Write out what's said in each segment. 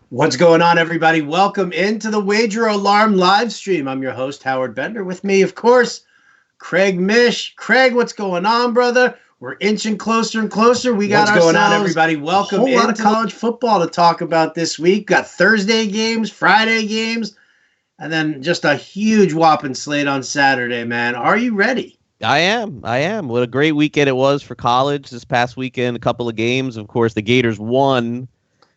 What's going on, everybody? Welcome into the Wager Alarm live stream. I'm your host, Howard Bender. With me, of course, Craig Mish. Craig, what's going on, brother? We're inching closer and closer. We got what's going on, everybody? Welcome into lot of college football to talk about this week. Got Thursday games, Friday games, and then just a huge whopping slate on Saturday, man. Are you ready? I am. What a great weekend it was for college this past weekend. A couple of games. Of course, the Gators won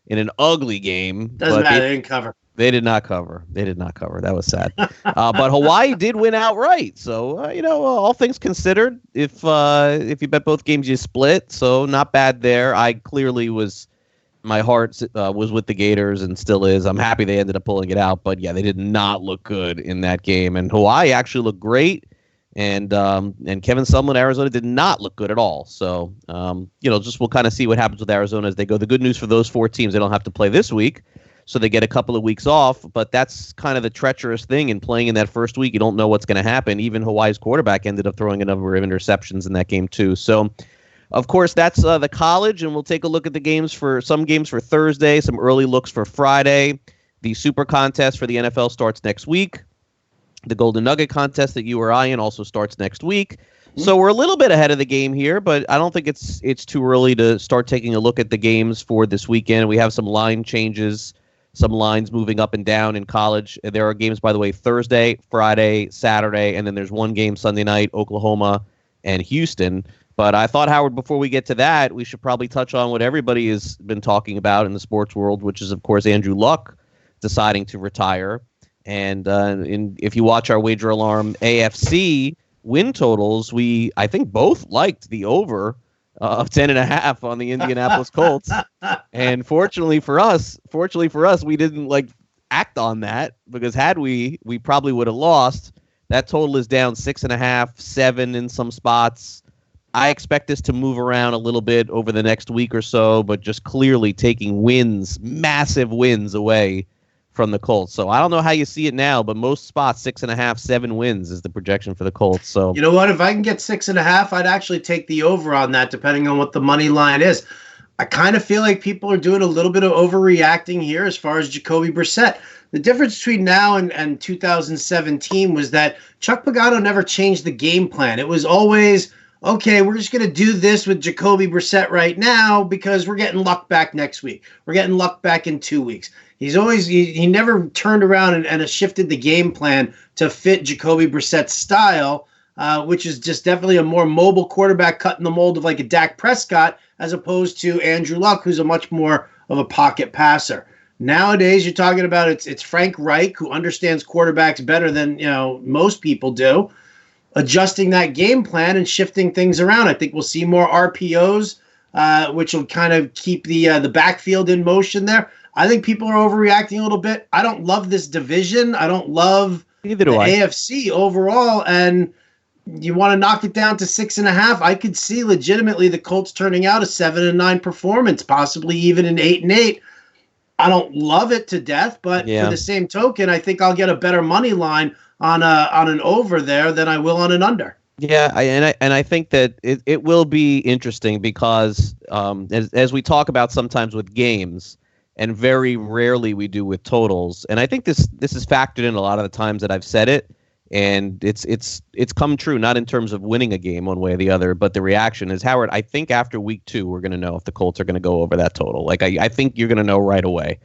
in an ugly game. Doesn't matter. They didn't cover. They did not cover. That was sad. But Hawaii did win outright. So, all things considered, if you bet both games, you split. So not bad there. I clearly my heart was with the Gators and still is. I'm happy they ended up pulling it out. But, yeah, they did not look good in that game. And Hawaii actually looked great. And Kevin Sumlin, Arizona, did not look good at all. So, just we'll kind of see what happens with Arizona as they go. The good news for those four teams, they don't have to play this week. So they get a couple of weeks off, but that's kind of the treacherous thing in playing in that first week. You don't know what's going to happen. Even Hawaii's quarterback ended up throwing a number of interceptions in that game too. So, of course, that's the college, and we'll take a look at some games for Thursday, some early looks for Friday. The Super Contest for the NFL starts next week. The Golden Nugget Contest that you or I in also starts next week. So we're a little bit ahead of the game here, but I don't think it's too early to start taking a look at the games for this weekend. We have some line changes. Some lines moving up and down in college. There are games, by the way, Thursday, Friday, Saturday, and then there's one game Sunday night, Oklahoma and Houston. But I thought, Howard, before we get to that, we should probably touch on what everybody has been talking about in the sports world, which is, of course, Andrew Luck deciding to retire. And if you watch our Wager Alarm AFC win totals, I think both liked the over of 10.5 on the Indianapolis Colts. And fortunately for us, we didn't act on that, because had we probably would have lost. That total is down 6.5, 7 in some spots. I expect this to move around a little bit over the next week or so, but just clearly taking massive wins away from the Colts. So I don't know how you see it now, but most spots 6.5, 7 wins is the projection for the Colts. So you know what? If I can get 6.5, I'd actually take the over on that, depending on what the money line is. I kind of feel like people are doing a little bit of overreacting here as far as Jacoby Brissett. The difference between now and 2017 was that Chuck Pagano never changed the game plan. It was always, okay, we're just going to do this with Jacoby Brissett right now because we're getting Luck back next week. We're getting Luck back in 2 weeks. He never turned around and shifted the game plan to fit Jacoby Brissett's style, which is just definitely a more mobile quarterback cutting the mold of like a Dak Prescott, as opposed to Andrew Luck, who's a much more of a pocket passer. Nowadays, you're talking about it's Frank Reich, who understands quarterbacks better than most people do, adjusting that game plan and shifting things around. I think we'll see more RPOs, which will kind of keep the backfield in motion there. I think people are overreacting a little bit. I don't love this division. I don't love the AFC overall. And you want to knock it down to 6.5. I could see legitimately the Colts turning out a 7-9 performance, possibly even an 8-8. I don't love it to death, but for the same token, I think I'll get a better money line on an over there than I will on an under. Yeah, I think that it will be interesting because as we talk about sometimes with games, and very rarely we do with totals. And I think this is factored in a lot of the times that I've said it, and it's come true, not in terms of winning a game one way or the other, but the reaction is, Howard, I think after week 2, we're going to know if the Colts are going to go over that total. I think you're going to know right away.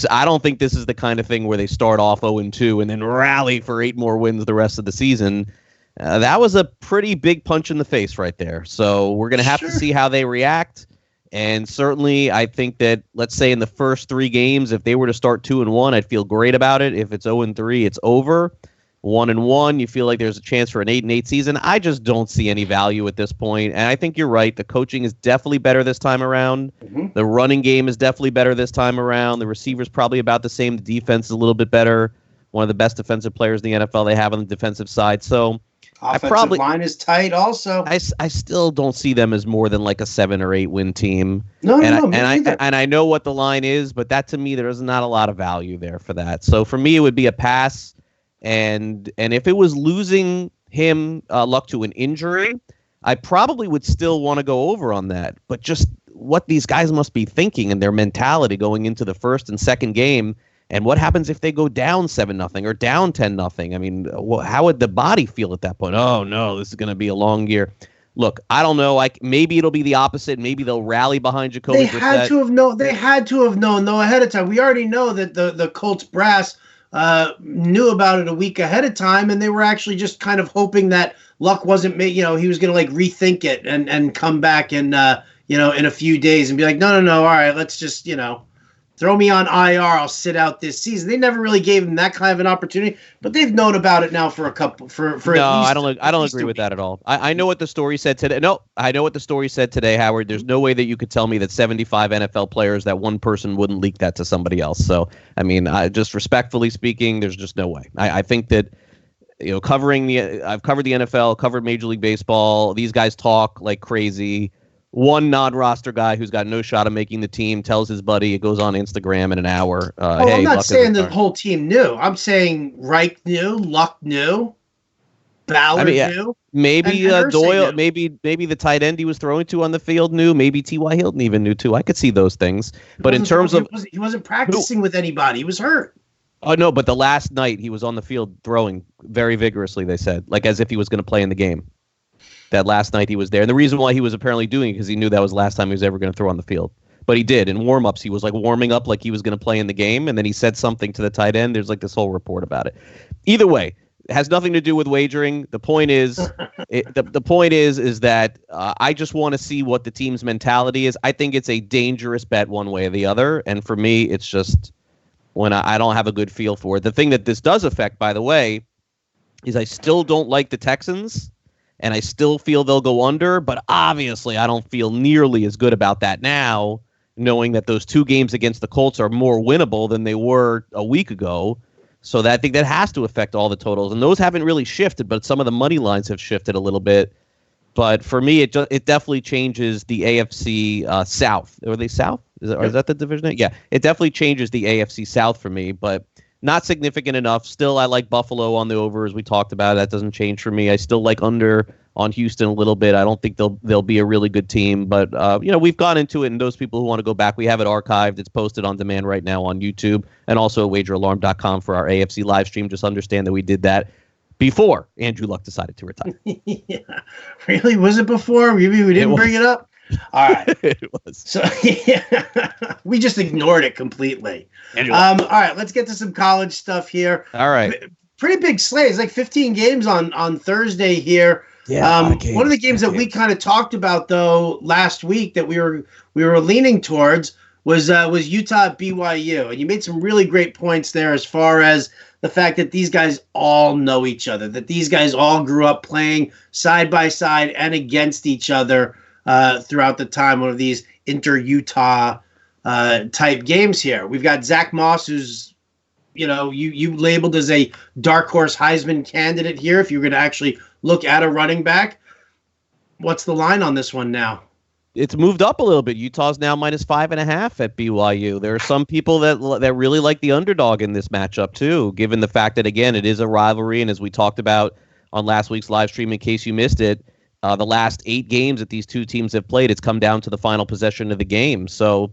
I don't think this is the kind of thing where they start off 0-2 and then rally for 8 more wins the rest of the season. That was a pretty big punch in the face right there. So we're going to have to see how they react. And certainly, I think that, let's say in the first 3 games, if they were to start 2-1, I'd feel great about it. If it's 0-3, it's over. 1-1, you feel like there's a chance for an 8-8 season. I just don't see any value at this point. And I think you're right. The coaching is definitely better this time around. Mm-hmm. The running game is definitely better this time around. The receiver's probably about the same. The defense is a little bit better. One of the best defensive players in the NFL they have on the defensive side. So offensive line is tight also. I still don't see them as more than like a 7 or 8 win team. And I know what the line is, but that to me, there's not a lot of value there for that. So for me, it would be a pass. And if it was losing him Luck to an injury, I probably would still want to go over on that. But just what these guys must be thinking and their mentality going into the first and second game. And what happens if they go down 7-0 or down 10-0? I mean, how would the body feel at that point? Oh, no, this is going to be a long year. Look, I don't know. Maybe it'll be the opposite. Maybe they'll rally behind Jacoby They Brissett. They had to have known though ahead of time. We already know that the Colts brass knew about it a week ahead of time, and they were actually just kind of hoping that Luck wasn't he was going to like rethink it and come back and in a few days and be like, no, all right, let's just throw me on IR. I'll sit out this season. They never really gave him that kind of an opportunity, but they've known about it now for a couple for. No, I don't agree with that at all. I know what the story said today. No, I know what the story said today, Howard. There's no way that you could tell me that 75 NFL players, that one person wouldn't leak that to somebody else. So, I mean, just respectfully speaking, there's just no way. I think that I've covered the NFL, covered Major League Baseball. These guys talk like crazy. One non-roster guy who's got no shot of making the team tells his buddy, it goes on Instagram in an hour. Hey, I'm not saying the whole team knew. I'm saying Reich knew, Luck knew, Ballard knew. Maybe Doyle, knew. Maybe the tight end he was throwing to on the field knew. Maybe T.Y. Hilton even knew too. I could see those things. But in terms of... He wasn't practicing with anybody. He was hurt. Oh, no, but the last night he was on the field throwing very vigorously, they said, like as if he was going to play in the game. That last night he was there. And the reason why he was apparently doing it because he knew that was the last time he was ever going to throw on the field. But he did. In warm-ups, he was like warming up like he was going to play in the game. And then he said something to the tight end. There's like this whole report about it. Either way, it has nothing to do with wagering. The point is, the point is that I just want to see what the team's mentality is. I think it's a dangerous bet one way or the other. And for me, it's just when I don't have a good feel for it. The thing that this does affect, by the way, is I still don't like the Texans. And I still feel they'll go under, but obviously I don't feel nearly as good about that now, knowing that those two games against the Colts are more winnable than they were a week ago. So I think that has to affect all the totals. And those haven't really shifted, but some of the money lines have shifted a little bit. But for me, it definitely changes the AFC South. Are they South? Is that the division? Yeah, it definitely changes the AFC South for me, but not significant enough. Still, I like Buffalo on the over, as we talked about. That doesn't change for me. I still like under on Houston a little bit. I don't think they'll be a really good team, but we've gone into it, and those people who want to go back, we have it archived. It's posted on demand right now on YouTube and also at wageralarm.com for our AFC live stream. Just understand that we did that before Andrew Luck decided to retire. Yeah, really? Was it before? Maybe we didn't bring it up. All right. It was. So we just ignored it completely. All right, let's get to some college stuff here. All right. Pretty big slate. It's like 15 games on Thursday here. Yeah. One of the games that we kind of talked about though last week that we were leaning towards was Utah at BYU, and you made some really great points there as far as the fact that these guys all know each other, that these guys all grew up playing side by side and against each other throughout the time, one of these inter-Utah type games here. We've got Zach Moss, who's, you labeled as a dark horse Heisman candidate here if you're going to actually look at a running back. What's the line on this one now? It's moved up a little bit. Utah's now -5.5 at BYU. There are some people that really like the underdog in this matchup too, given the fact that, again, it is a rivalry. And as we talked about on last week's live stream, in case you missed it, the last 8 games that these two teams have played, it's come down to the final possession of the game. So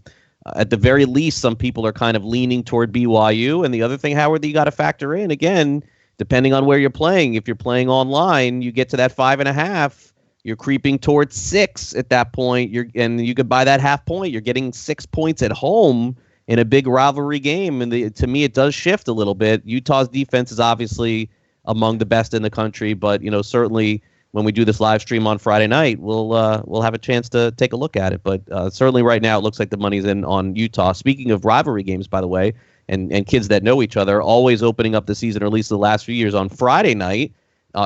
at the very least, some people are kind of leaning toward BYU. And the other thing, Howard, that you got to factor in, again, depending on where you're playing, if you're playing online, you get to that 5.5. You're creeping towards 6 at that point. And you could buy that half point. You're getting 6 points at home in a big rivalry game. And to me, it does shift a little bit. Utah's defense is obviously among the best in the country, but certainly when we do this live stream on Friday night, we'll have a chance to take a look at it. But certainly right now, it looks like the money's in on Utah. Speaking of rivalry games, by the way, and kids that know each other, always opening up the season, or at least the last few years, on Friday night.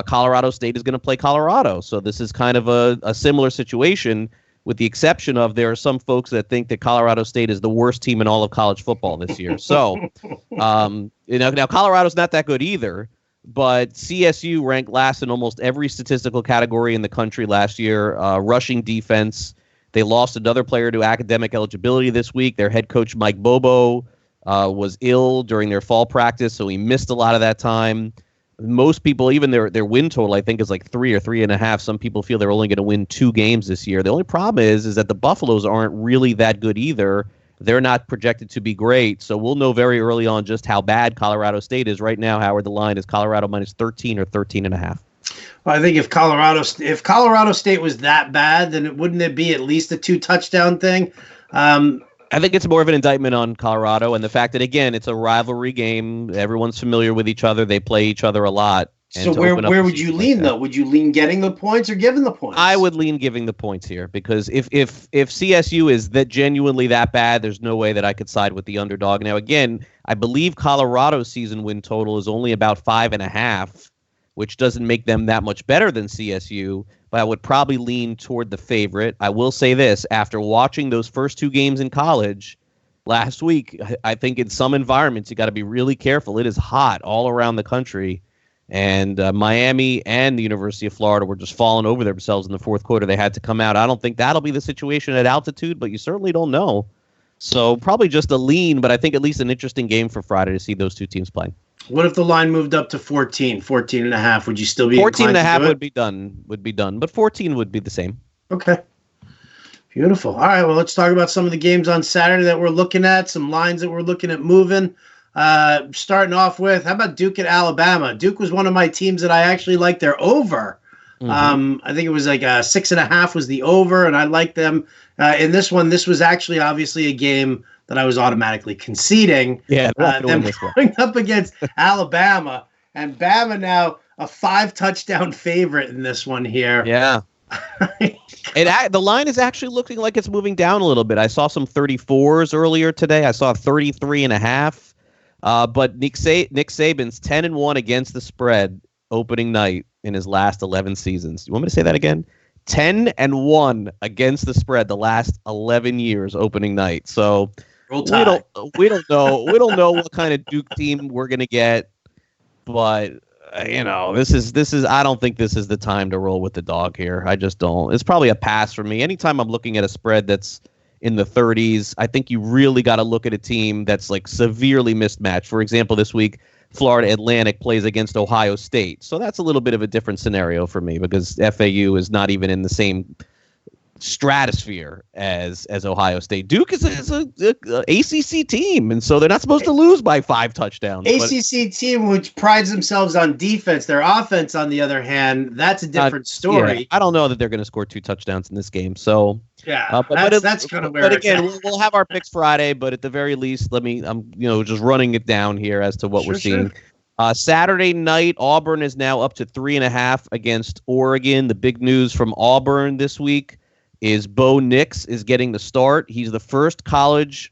Colorado State is going to play Colorado. So this is kind of a similar situation, with the exception of there are some folks that think that Colorado State is the worst team in all of college football this year. So, now Colorado's not that good either, but CSU ranked last in almost every statistical category in the country last year. Rushing defense. They lost another player to academic eligibility this week. Their head coach, Mike Bobo, was ill during their fall practice, so he missed a lot of that time. Most people, even their win total, I think, is like 3 or 3.5. Some people feel they're only going to win 2 games this year. The only problem is that the Buffaloes aren't really that good either. They're not projected to be great, so we'll know very early on just how bad Colorado State is. Right now, Howard, the line is Colorado minus 13 or 13.5. Well, I think if Colorado State was that bad, then wouldn't it be at least a 2-touchdown thing? I think it's more of an indictment on Colorado and the fact that, again, it's a rivalry game. Everyone's familiar with each other. They play each other a lot. So where would you lean, though? Would you lean getting the points or giving the points? I would lean giving the points here because if CSU is that genuinely that bad, there's no way that I could side with the underdog. Now, again, I believe Colorado's season win total is only about 5.5, which doesn't make them that much better than CSU, but I would probably lean toward the favorite. I will say this, after watching those first 2 games in college last week, I think in some environments you got to be really careful. It is hot all around the country. And Miami and the University of Florida were just falling over themselves in the fourth quarter. They had to come out. I don't think that'll be the situation at altitude, but you certainly don't know. So probably just a lean, but I think at least an interesting game for Friday to see those 2 teams playing. What if the line moved up to 14 and a half? Would you still be 14 and a half would be done, but 14 would be the same. Okay. Beautiful. All right, well, let's talk about some of the games on Saturday that we're looking at, some lines that we're looking at moving. Starting off with, how about Duke at Alabama? Duke was one of my teams that I actually liked their over. I think it was like 6.5 was the over, and I liked them in this one. This was actually obviously a game that I was automatically conceding. Yeah, them going up against Alabama, and Bama now a 5-touchdown favorite in this one here. Yeah. The line is actually looking like it's moving down a little bit. I saw some 34s earlier today. I saw 33.5. But Nick Saban's 10-1 against the spread opening night in his last 11 seasons. You want me to say that again? 10-1 against the spread the last 11 years opening night. So we don't know what kind of Duke team we're gonna get, but this is I don't think this is the time to roll with the dog here. I just don't. It's probably a pass for me. Anytime I'm looking at a spread that's in the 30s, I think you really got to look at a team that's like severely mismatched. For example, this week, Florida Atlantic plays against Ohio State. So that's a little bit of a different scenario for me because FAU is not even in the same stratosphere as Ohio State. Duke is a ACC team, and so they're not supposed to lose by 5 touchdowns. ACC team which prides themselves on defense. Their offense, on the other hand, that's a different story. Yeah, I don't know that they're going to score 2 touchdowns in this game. So yeah, that's kind of where. But again, we'll have our picks Friday. But at the very least, I'm just running it down here as to what we're seeing. Saturday night, Auburn is now up to 3.5 against Oregon. The big news from Auburn this week is Bo Nix is getting the start. He's the first college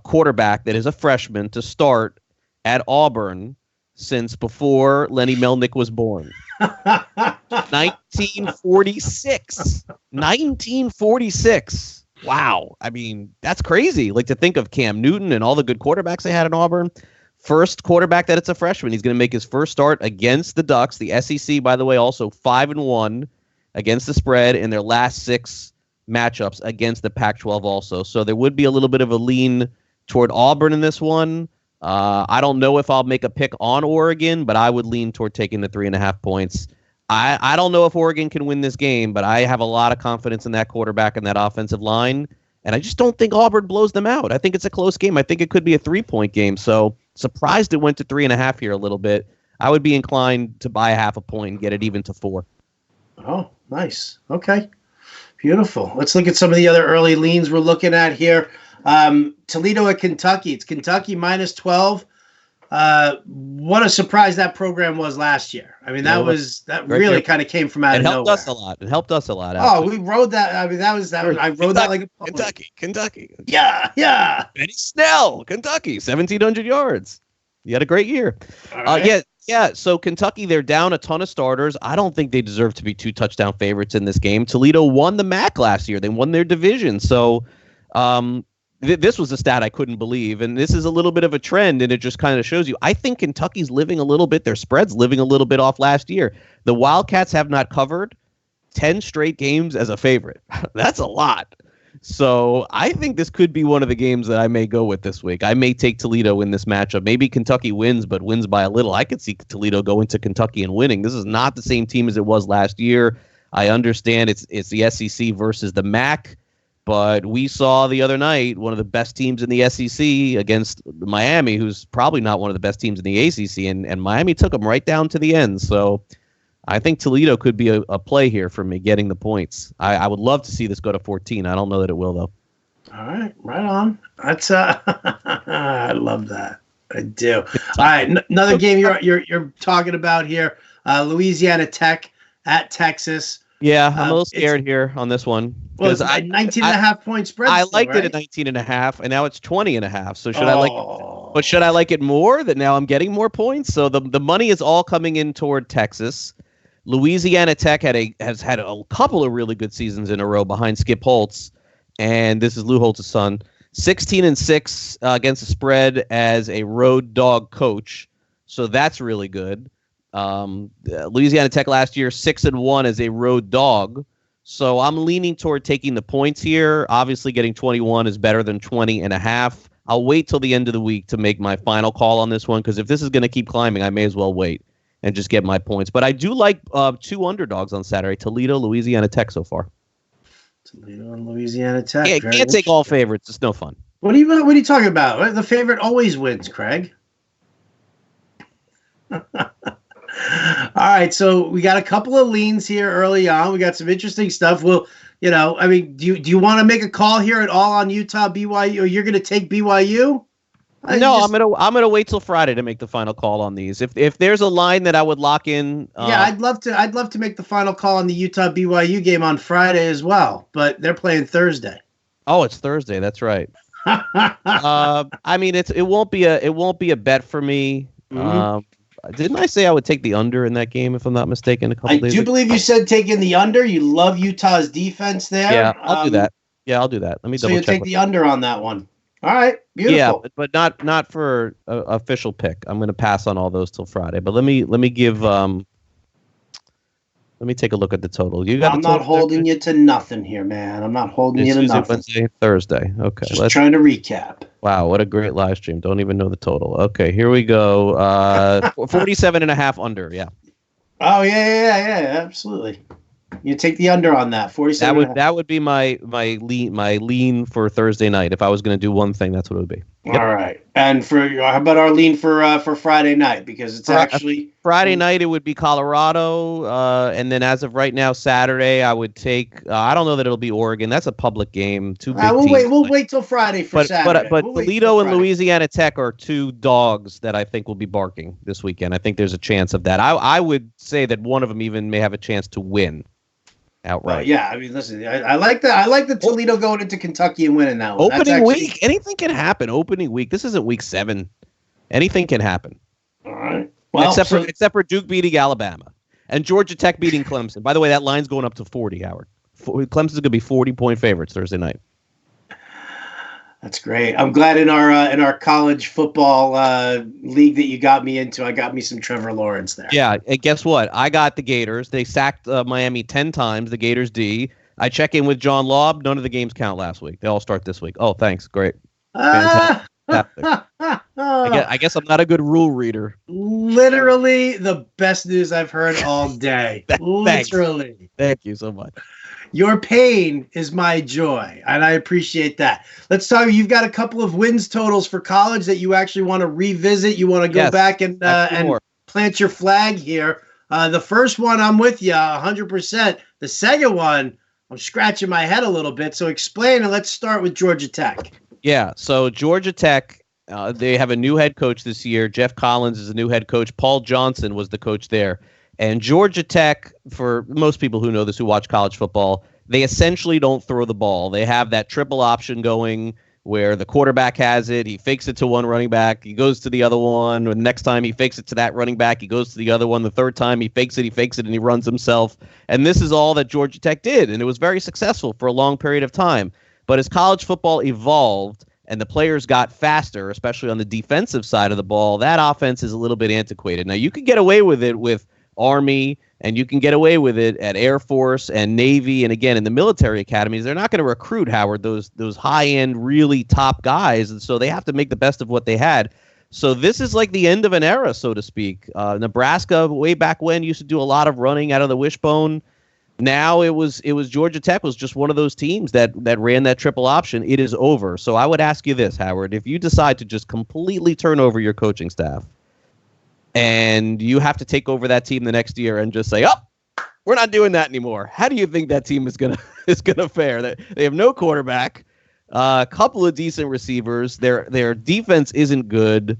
quarterback that is a freshman to start at Auburn since before Lenny Melnick was born. 1946. 1946. Wow. I mean, that's crazy. Like to think of Cam Newton and all the good quarterbacks they had in Auburn. First quarterback that it's a freshman. He's going to make his first start against the Ducks. The SEC, by the way, also 5-1 against the spread in their last 6 matchups against the Pac-12 also. So there would be a little bit of a lean toward Auburn in this one. I don't know if I'll make a pick on Oregon, but I would lean toward taking the 3.5 points. I don't know if Oregon can win this game, but I have a lot of confidence in that quarterback and that offensive line, and I just don't think Auburn blows them out. I think it's a close game. I think it could be a 3-point game, so surprised it went to 3.5 here a little bit. I would be inclined to buy a 0.5 point and get it even to 4. Oh, nice. Okay. Beautiful. Let's look at some of the other early leans we're looking at here. Toledo at Kentucky. It's Kentucky minus 12. What a surprise that program was last year. I mean, that really kind of came from out of nowhere. It helped us a lot. Oh, we rode that. I mean, I rode that like a Kentucky. Yeah. Benny Snell, Kentucky, 1,700 yards. You had a great year. Right. Yeah. So Kentucky, they're down a ton of starters. I don't think they deserve to be 2 touchdown favorites in this game. Toledo won the MAC last year. They won their division. So this was a stat I couldn't believe. And this is a little bit of a trend, and it just kind of shows you. I think Kentucky's living a little bit. Their spread's living a little bit off last year. The Wildcats have not covered 10 straight games as a favorite. That's a lot. So I think this could be one of the games that I may go with this week. I may take Toledo in this matchup. Maybe Kentucky wins, but wins by a little. I could see Toledo go into Kentucky and winning. This is not the same team as it was last year. I understand it's the SEC versus the MAC, but we saw the other night one of the best teams in the SEC against Miami, who's probably not one of the best teams in the ACC, and Miami took them right down to the end. So I think Toledo could be a play here for me getting the points. I would love to see this go to 14. I don't know that it will, though. All right, right on. That's I love that. I do. All right, another game you're talking about here. Louisiana Tech at Texas. Yeah, I'm a little scared here on this one. Well, it's 19.5 point spread. I liked it at 19.5, and now it's 20.5. So should I like it? But should I like it more? That now I'm getting more points. So the money is all coming in toward Texas. Louisiana Tech has had a couple of really good seasons in a row behind Skip Holtz, and this is Lou Holtz's son. 16-6 against the spread as a road dog coach, so that's really good. Louisiana Tech last year 6-1 as a road dog, so I'm leaning toward taking the points here. Obviously, getting 21 is better than 20.5. I'll wait till the end of the week to make my final call on this one, because if this is going to keep climbing, I may as well wait and just get my points. But I do like two underdogs on Saturday: Toledo, Louisiana Tech so far. Toledo and Louisiana Tech. Yeah, can't take all favorites. It's no fun. What are you talking about? The favorite always wins, Craig. All right, so we got a couple of leans here early on. We got some interesting stuff. Well, I mean, do you want to make a call here at all on Utah BYU, or you're going to take BYU? No, I'm gonna wait till Friday to make the final call on these. If there's a line that I would lock in, I'd love to make the final call on the Utah BYU game on Friday as well, but they're playing Thursday. Oh, it's Thursday. That's right. I mean, it won't be a bet for me. Mm-hmm. Didn't I say I would take the under in that game, if I'm not mistaken? I do believe you said taking the under. You love Utah's defense there. Yeah, I'll do that. Let me double check. So you take the under on that one. All right, beautiful. Yeah, but not for a official pick. I'm going to pass on all those till Friday. But let me give let me take a look at the total. I'm not holding you to nothing here, man. I'm not holding you to nothing. Wednesday, Thursday. Okay, just trying to recap. Wow, what a great live stream. Don't even know the total. Okay, here we go. 47.5 under. Yeah. Oh yeah, absolutely. You take the under on that. 47. That would be my lean for Thursday night. If I was going to do one thing, that's what it would be. Yep. All right. And how about our lean for Friday night? Because it's actually Friday night. It would be Colorado, and then as of right now, Saturday, I would take. I don't know that it'll be Oregon. That's a public game. Two big teams. We'll wait till Friday for Saturday. But Toledo and Louisiana Tech are two dogs that I think will be barking this weekend. I think there's a chance of that. I would say that one of them even may have a chance to win outright. Yeah, I mean, listen, I like that. I like the Toledo going into Kentucky and winning that one. Opening week, anything can happen. Opening week, this isn't week 7. Anything can happen. All right. Well, except for Duke beating Alabama and Georgia Tech beating Clemson. By the way, that line's going up to 40. Howard, Clemson's going to be 40-point favorites Thursday night. That's great. I'm glad in our college football league that you got me into, I got me some Trevor Lawrence there. Yeah, and guess what? I got the Gators. They sacked Miami 10 times, the Gators D. I check in with John Laub. None of the games count last week. They all start this week. Oh, thanks. Great. I guess I'm not a good rule reader. Literally the best news I've heard all day. Literally. Thank you so much. Your pain is my joy, and I appreciate that. Let's talk. You've got a couple of wins totals for college that you actually want to revisit. You want to go back and plant your flag here. The first one, I'm with you 100%. The second one, I'm scratching my head a little bit. So explain, and let's start with Georgia Tech. Yeah, so Georgia Tech, they have a new head coach this year. Jeff Collins is the new head coach. Paul Johnson was the coach there. And Georgia Tech, for most people who know this, who watch college football, they essentially don't throw the ball. They have that triple option going where the quarterback has it. He fakes it to one running back. He goes to the other one. And the next time he fakes it to that running back, he goes to the other one. The third time he fakes it, and he runs himself. And this is all that Georgia Tech did. And it was very successful for a long period of time. But as college football evolved and the players got faster, especially on the defensive side of the ball, that offense is a little bit antiquated. Now, you could get away with it with Army, and you can get away with it at Air Force and Navy, and again in the military academies. They're not going to recruit, Howard, those high end, really top guys, and so they have to make the best of what they had. So this is like the end of an era, so to speak. Nebraska, way back when, used to do a lot of running out of the wishbone. Now it was Georgia Tech was just one of those teams that ran that triple option. It is over. So I would ask you this, Howard, if you decide to just completely turn over your coaching staff and you have to take over that team the next year and just say, "Oh, we're not doing that anymore." How do you think that team is gonna fare? They have no quarterback, a couple of decent receivers. Their defense isn't good.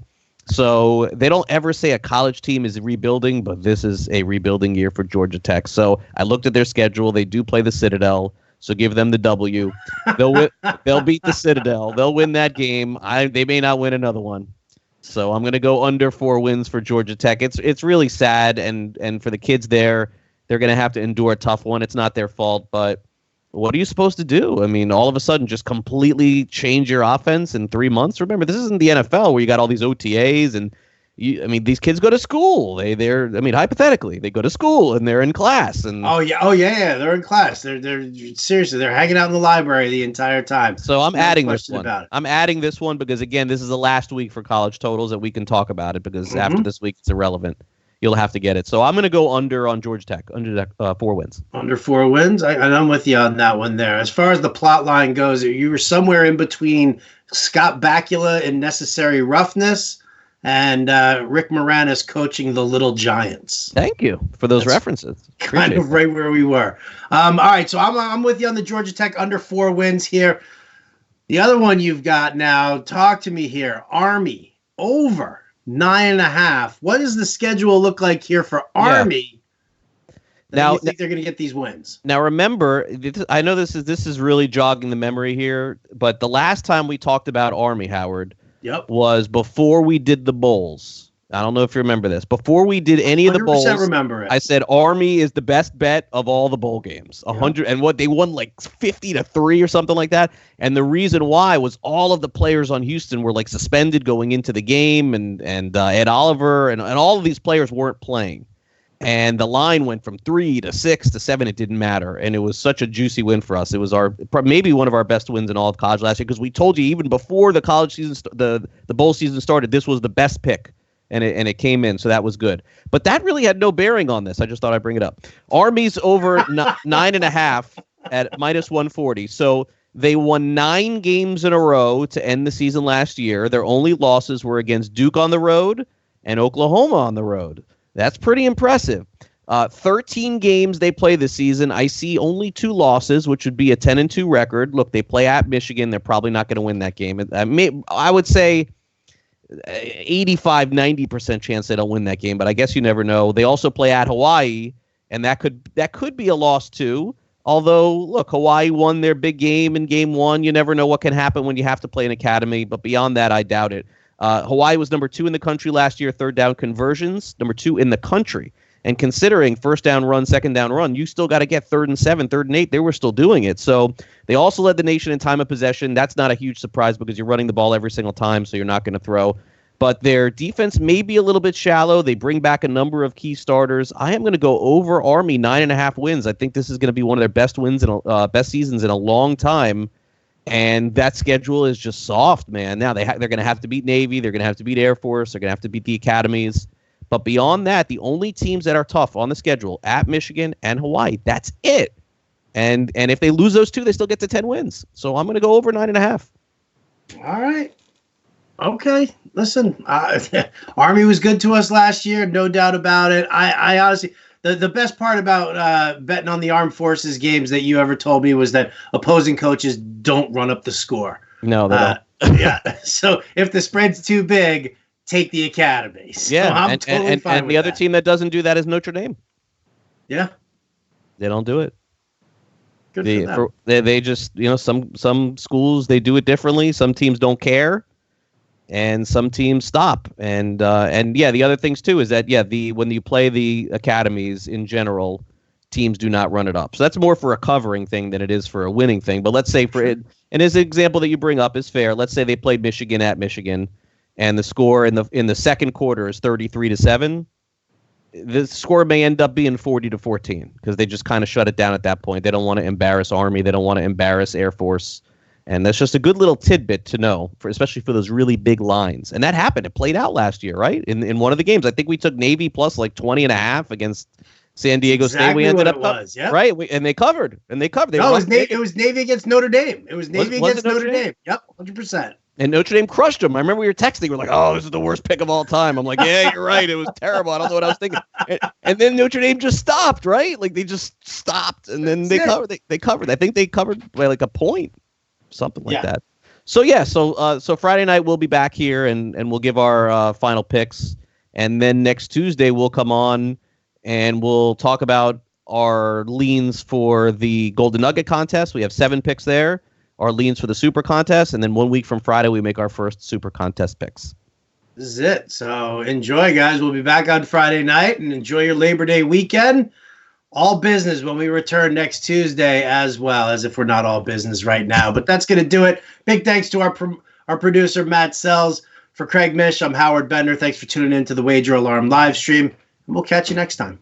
So they don't ever say a college team is rebuilding, but this is a rebuilding year for Georgia Tech. So I looked at their schedule. They do play the Citadel, so give them the W. They'll beat the Citadel. They'll win that game. They may not win another one. So I'm going to go under 4 wins for Georgia Tech. It's really sad, and for the kids there, they're going to have to endure a tough one. It's not their fault, but what are you supposed to do? I mean, all of a sudden, just completely change your offense in 3 months. Remember, this isn't the NFL where you got all these OTAs and these kids go to school. Hypothetically, they go to school and they're in class. And oh yeah, they're in class. They're seriously, they're hanging out in the library the entire time. So I'm adding this one. I'm adding this one because again, this is the last week for college totals that we can talk about it because after this week it's irrelevant. You'll have to get it. So I'm going to go under on Georgia Tech, under 4 wins. Under 4 wins? I'm with you on that one there. As far as the plot line goes, you were somewhere in between Scott Bakula in Necessary Roughness and Rick Moranis coaching the Little Giants. Thank you for those references. Kind of right where we were. All right, so I'm with you on the Georgia Tech under 4 wins here. The other one you've got now, talk to me here. Army, over 9.5. What does the schedule look like here for Army? Now, you think they're going to get these wins? Now, remember, I know this is really jogging the memory here, but the last time we talked about Army, Howard, was before we did the bowls. I don't know if you remember this. Before we did any of the bowls, remember it. I said Army is the best bet of all the bowl games. 100 and what they won like 50-3 or something like that. And the reason why was all of the players on Houston were like suspended going into the game, and Ed Oliver and all of these players weren't playing. And the line went from 3 to 6 to 7. It didn't matter, and it was such a juicy win for us. It was maybe one of our best wins in all of college last year because we told you even before the college season, the bowl season started, this was the best pick. And it came in, so that was good. But that really had no bearing on this. I just thought I'd bring it up. Army's over 9.5 at -140. So they won 9 games in a row to end the season last year. Their only losses were against Duke on the road and Oklahoma on the road. That's pretty impressive. 13 games they play this season. I see only 2 losses, which would be a 10-2 record. Look, they play at Michigan. They're probably not going to win that game. I would say 85-90% chance they don't win that game, but I guess you never know. They also play at Hawaii, and that could be a loss too. Although, look, Hawaii won their big game in game 1. You never know what can happen when you have to play an academy, but beyond that, I doubt it. Hawaii was number 2 in the country last year, 3rd down conversions, number 2 in the country. And considering 1st down run, 2nd down run, you still got to get 3rd and 7, 3rd and 8. They were still doing it. So they also led the nation in time of possession. That's not a huge surprise because you're running the ball every single time, so you're not going to throw. But their defense may be a little bit shallow. They bring back a number of key starters. I am going to go over Army 9.5 wins. I think this is going to be one of their best best seasons in a long time. And that schedule is just soft, man. Now they're going to have to beat Navy. They're going to have to beat Air Force. They're going to have to beat the academies. But beyond that, the only teams that are tough on the schedule at Michigan and Hawaii, that's it. And if they lose those 2, they still get to 10 wins. So I'm going to go over 9.5. All right. Okay. Listen, Army was good to us last year, no doubt about it. I honestly, the best part about betting on the Armed Forces games that you ever told me was that opposing coaches don't run up the score. No, they don't. Yeah. So if the spread's too big, take the academy. So yeah, I'm totally fine and with the other that. team that doesn't do that is Notre Dame. Yeah, they don't do it. Good for them. They just some schools they do it differently. Some teams don't care, and some teams stop. And yeah, the other things too is that when you play the academies in general, teams do not run it up. So that's more for a covering thing than it is for a winning thing. But let's say and his example that you bring up is fair. Let's say they played Michigan at Michigan. And the score in the second quarter is 33-7. the score may end up being 40-14 because they just kind of shut it down at that point. They don't want to embarrass Army. They don't want to embarrass Air Force. And that's just a good little tidbit to know, especially for those really big lines. And that happened. It played out last year, right? In one of the games. I think we took Navy plus like 20.5 against San Diego State. We ended up right, and they covered. It was Navy against Notre Dame. It was Navy against Notre Dame. Yep, 100%. And Notre Dame crushed them. I remember we were texting. We're like, "Oh, this is the worst pick of all time." I'm like, "Yeah, you're right. It was terrible. I don't know what I was thinking." And then Notre Dame just stopped, right? Like they just stopped, and then they covered. They covered. I think they covered by like a point, something like that. So yeah, so Friday night we'll be back here and we'll give our final picks, and then next Tuesday we'll come on and we'll talk about our leans for the Golden Nugget contest. We have 7 picks there. Our leans for the Super Contest, and then 1 week from Friday, we make our first Super Contest picks. This is it. So enjoy, guys. We'll be back on Friday night, and enjoy your Labor Day weekend. All business when we return next Tuesday as well, as if we're not all business right now. But that's going to do it. Big thanks to our producer, Matt Sells. For Craig Mish, I'm Howard Bender. Thanks for tuning in to the Wager Alarm live stream, and we'll catch you next time.